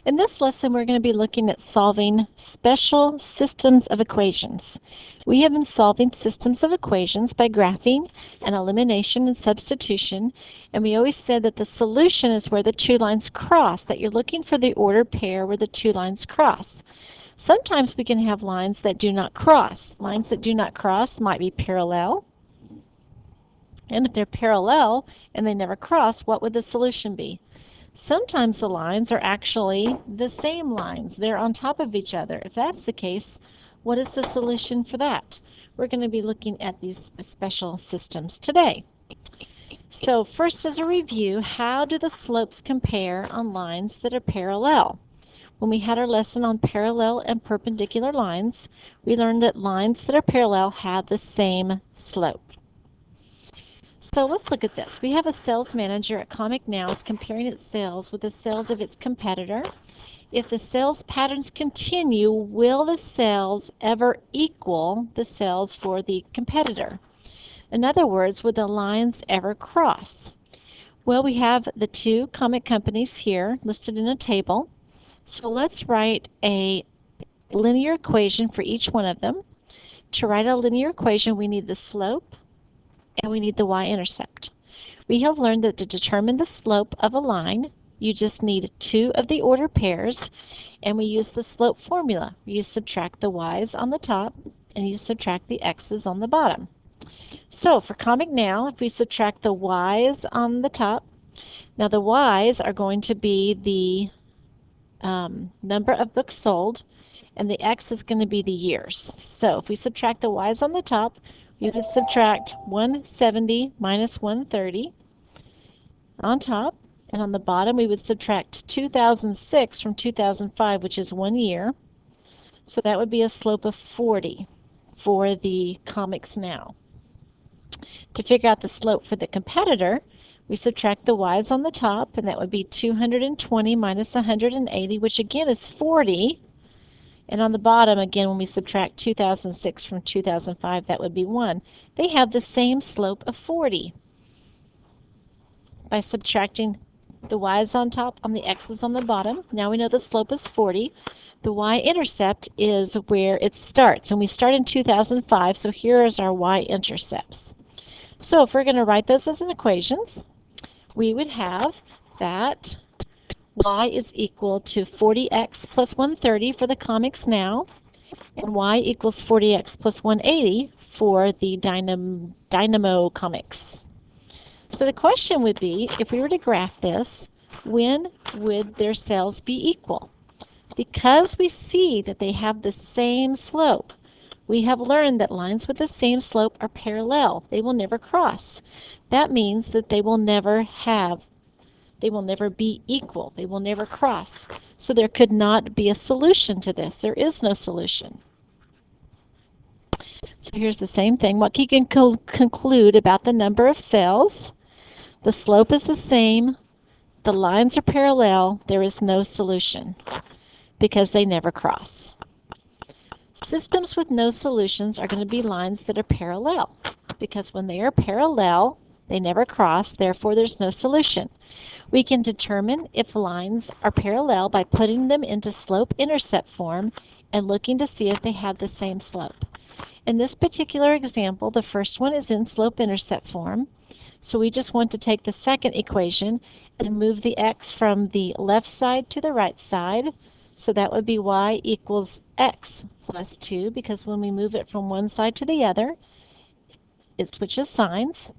In this lesson, we're going to be looking at solving special systems of equations. We have been solving systems of equations by graphing and elimination and substitution, and we always said that the solution is where the two lines cross, that you're looking for the ordered pair where the two lines cross. Sometimes we can have lines that do not cross. Lines that do not cross might be parallel, and if they're parallel and they never cross, what would the solution be? Sometimes the lines are actually the same lines. They're on top of each other. If that's the case, what is the solution for that? We're going to be looking at these special systems today. So first, as a review, how do the slopes compare on lines that are parallel? When we had our lesson on parallel and perpendicular lines, we learned that lines that are parallel have the same slope. So let's look at this. We have a sales manager at Comic Nows comparing its sales with the sales of its competitor. If the sales patterns continue, will the sales ever equal the sales for the competitor? In other words, would the lines ever cross? Well, we have the two comic companies here listed in a table. So let's write a linear equation for each one of them. To write a linear equation, we need the slope and we need the y-intercept. We have learned that to determine the slope of a line, you just need two of the ordered pairs, and we use the slope formula. You subtract the y's on the top, and you subtract the x's on the bottom. So for Comic Now, if we subtract the y's on the top, now the y's are going to be the number of books sold, and the x is going to be the years. So if we subtract the y's on the top, we would subtract 170 minus 130 on top, and on the bottom we would subtract 2006 from 2005, which is 1 year. So that would be a slope of 40 for the Comics Now. To figure out the slope for the competitor, we subtract the y's on the top, and that would be 220 minus 180, which again is 40. And on the bottom, again, when we subtract 2006 from 2005, that would be 1. They have the same slope of 40. By subtracting the y's on top on the x's on the bottom, now we know the slope is 40. The y-intercept is where it starts, and we start in 2005, so here is our y-intercepts. So if we're going to write those as an equations, we would have that y is equal to 40x plus 130 for the Comics Now, and y equals 40x plus 180 for the Dynamo Comics. So the question would be, if we were to graph this, when would their sales be equal? Because we see that they have the same slope, we have learned that lines with the same slope are parallel. They will never cross. That means that they will never be equal. They will never cross. So there could not be a solution to this. There is no solution. So here's the same thing. What you can conclude about the number of sales, the slope is the same, the lines are parallel, there is no solution because they never cross. Systems with no solutions are going to be lines that are parallel, because when they are parallel, they never cross, therefore there's no solution. We can determine if lines are parallel by putting them into slope-intercept form and looking to see if they have the same slope. In this particular example, the first one is in slope-intercept form, so we just want to take the second equation and move the x from the left side to the right side. So that would be y equals x plus 2, because when we move it from one side to the other, it switches signs.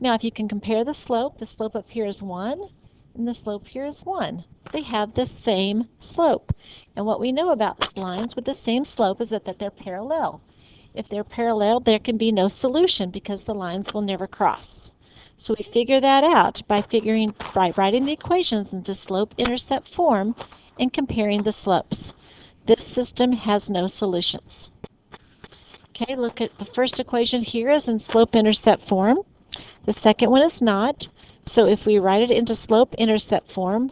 Now if you can compare the slope up here is 1, and the slope here is 1. They have the same slope. And what we know about lines with the same slope is that they're parallel. If they're parallel, there can be no solution because the lines will never cross. So we figure that out by writing the equations into slope-intercept form and comparing the slopes. This system has no solutions. Okay, look at the first equation here is in slope-intercept form. The second one is not. So if we write it into slope-intercept form,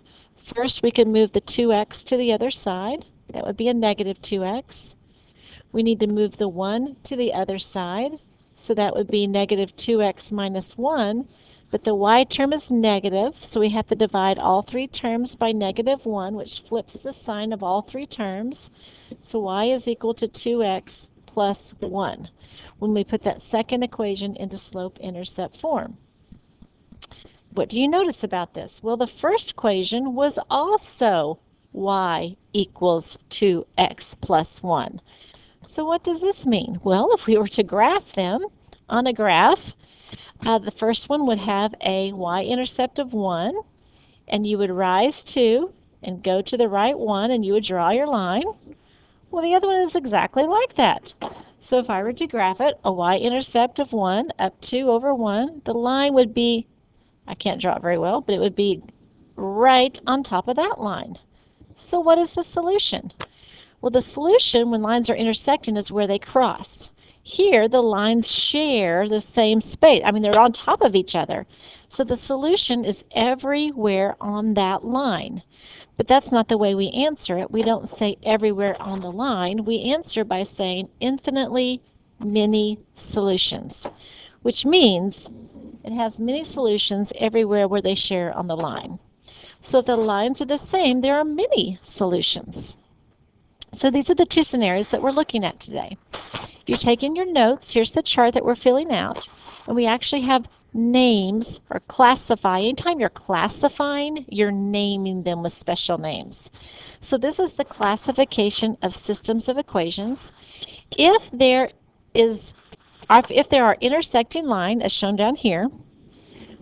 first we can move the 2x to the other side. That would be a negative 2x. We need to move the 1 to the other side. So that would be negative 2x minus 1. but the y term is negative, so we have to divide all three terms by -1, which flips the sign of all three terms. So y is equal to 2x plus 1 when we put that second equation into slope-intercept form. What do you notice about this? Well, the first equation was also y equals 2x plus 1. So what does this mean? Well, if we were to graph them on a graph, the first one would have a y-intercept of 1, and you would rise 2 and go to the right 1, and you would draw your line. Well, the other one is exactly like that. So if I were to graph it, a y-intercept of 1 up 2 over 1, the line would be, I can't draw it very well, but it would be right on top of that line. So what is the solution? Well, the solution when lines are intersecting is where they cross. Here, the lines share the same space. I mean, they're on top of each other. So the solution is everywhere on that line. But that's not the way we answer it. We don't say everywhere on the line. We answer by saying infinitely many solutions, which means it has many solutions everywhere where they share on the line. So if the lines are the same, there are many solutions. So these are the two scenarios that we're looking at today. If you're taking your notes, here's the chart that we're filling out. And we actually have names or classify. Anytime you're classifying, you're naming them with special names. So this is the classification of systems of equations. If there are intersecting lines, as shown down here,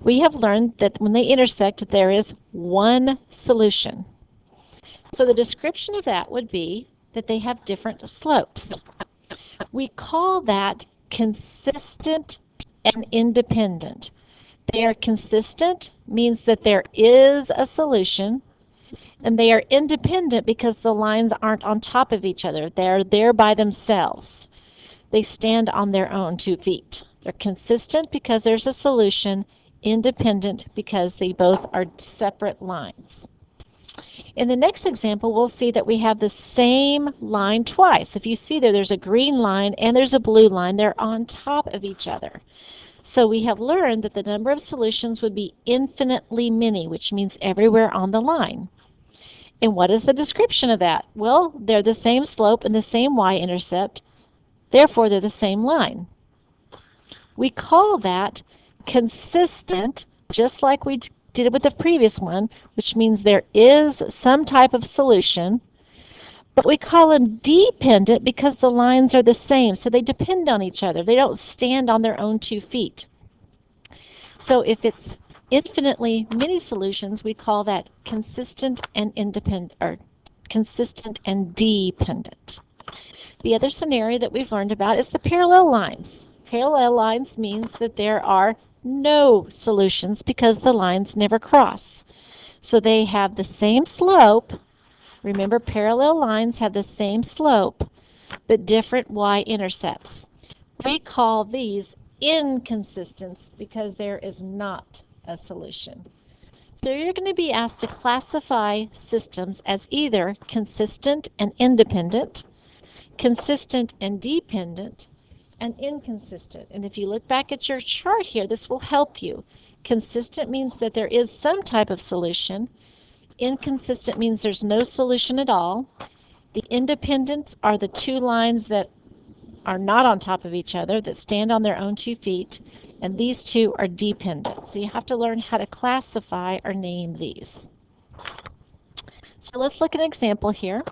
we have learned that when they intersect, there is one solution. So the description of that would be that they have different slopes. We call that consistent and independent. They are consistent means that there is a solution, and they are independent because the lines aren't on top of each other. They're there by themselves. They stand on their own 2 feet. They're consistent because there's a solution, independent because they both are separate lines. In the next example, we'll see that we have the same line twice. If you see there's a green line and there's a blue line. They're on top of each other. So we have learned that the number of solutions would be infinitely many, which means everywhere on the line. And what is the description of that? Well, they're the same slope and the same y-intercept. Therefore, they're the same line. We call that consistent, just like we did it with the previous one, which means there is some type of solution, but we call them dependent because the lines are the same, so they depend on each other. They don't stand on their own 2 feet. So if it's infinitely many solutions, we call that consistent and independent, or consistent and dependent. The other scenario that we've learned about is the parallel lines. Parallel lines means that there are no solutions because the lines never cross. So they have the same slope. Remember, parallel lines have the same slope, but different y-intercepts. We call these inconsistent because there is not a solution. So you're going to be asked to classify systems as either consistent and independent, consistent and dependent, and inconsistent. And if you look back at your chart here, this will help you. Consistent means that there is some type of solution. Inconsistent means there's no solution at all. The independents are the two lines that are not on top of each other, that stand on their own 2 feet, and these two are dependent. So you have to learn how to classify or name these. So let's look at an example here.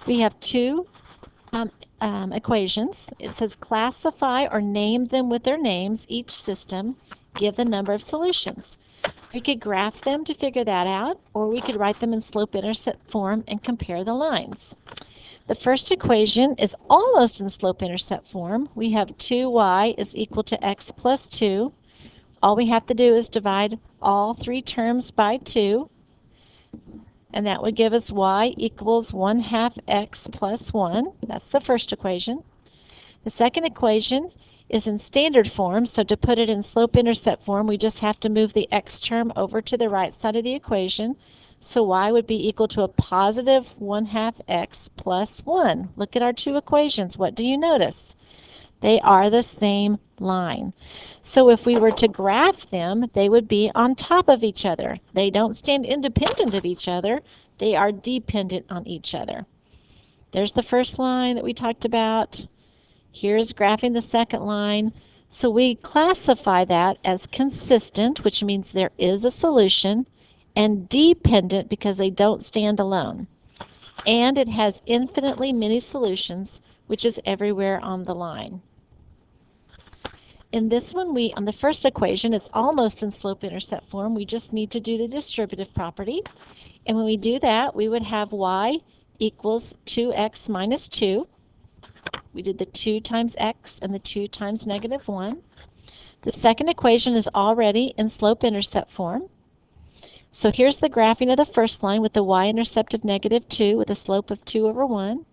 We have two equations. It says classify or name them with their names, each system, give the number of solutions. We could graph them to figure that out, or we could write them in slope-intercept form and compare the lines. The first equation is almost in slope-intercept form. We have 2y is equal to x plus 2. All we have to do is divide all three terms by 2, and that would give us y equals 1/2 x plus 1. That's the first equation. The second equation is in standard form, so to put it in slope-intercept form, we just have to move the x term over to the right side of the equation. So y would be equal to a positive 1/2 x plus 1. Look at our two equations. What do you notice? They are the same line. So if we were to graph them, they would be on top of each other. They don't stand independent of each other. They are dependent on each other. There's the first line that we talked about. Here's graphing the second line. So we classify that as consistent, which means there is a solution, and dependent because they don't stand alone. And it has infinitely many solutions, which is everywhere on the line. In this one, on the first equation, it's almost in slope-intercept form. We just need to do the distributive property. And when we do that, we would have y equals 2x minus 2. We did the 2 times x and the 2 times negative 1. The second equation is already in slope-intercept form. So here's the graphing of the first line with the y-intercept of negative 2 with a slope of 2 over 1.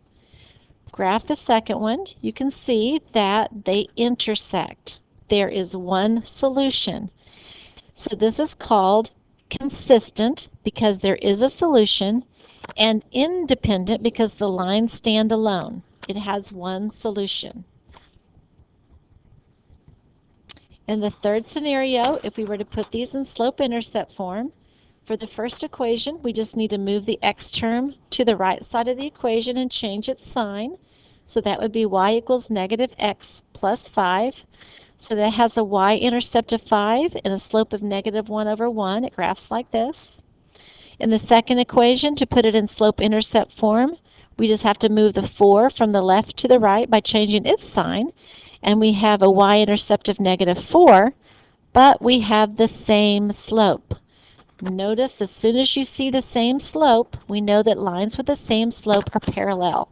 Graph the second one. You can see that they intersect. There is one solution. So this is called consistent because there is a solution, and independent because the lines stand alone. It has one solution. In the third scenario, if we were to put these in slope-intercept form, for the first equation, we just need to move the x term to the right side of the equation and change its sign. So that would be y equals negative x plus 5. So that has a y-intercept of 5 and a slope of negative 1 over 1. It graphs like this. In the second equation, to put it in slope-intercept form, we just have to move the 4 from the left to the right by changing its sign. And we have a y-intercept of negative 4, but we have the same slope. Notice as soon as you see the same slope, we know that lines with the same slope are parallel.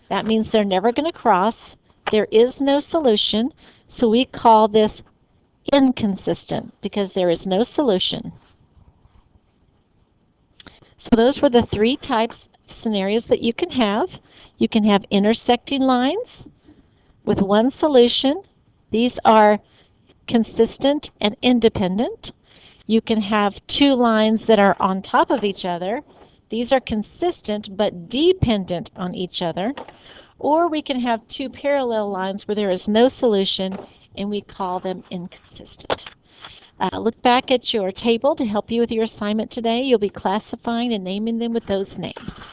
That means they're never going to cross. There is no solution, so we call this inconsistent because there is no solution. So those were the three types of scenarios that you can have. You can have intersecting lines with one solution. These are consistent and independent. You can have two lines that are on top of each other. These are consistent but dependent on each other. Or we can have two parallel lines where there is no solution, and we call them inconsistent. Look back at your table to help you with your assignment today. You'll be classifying and naming them with those names.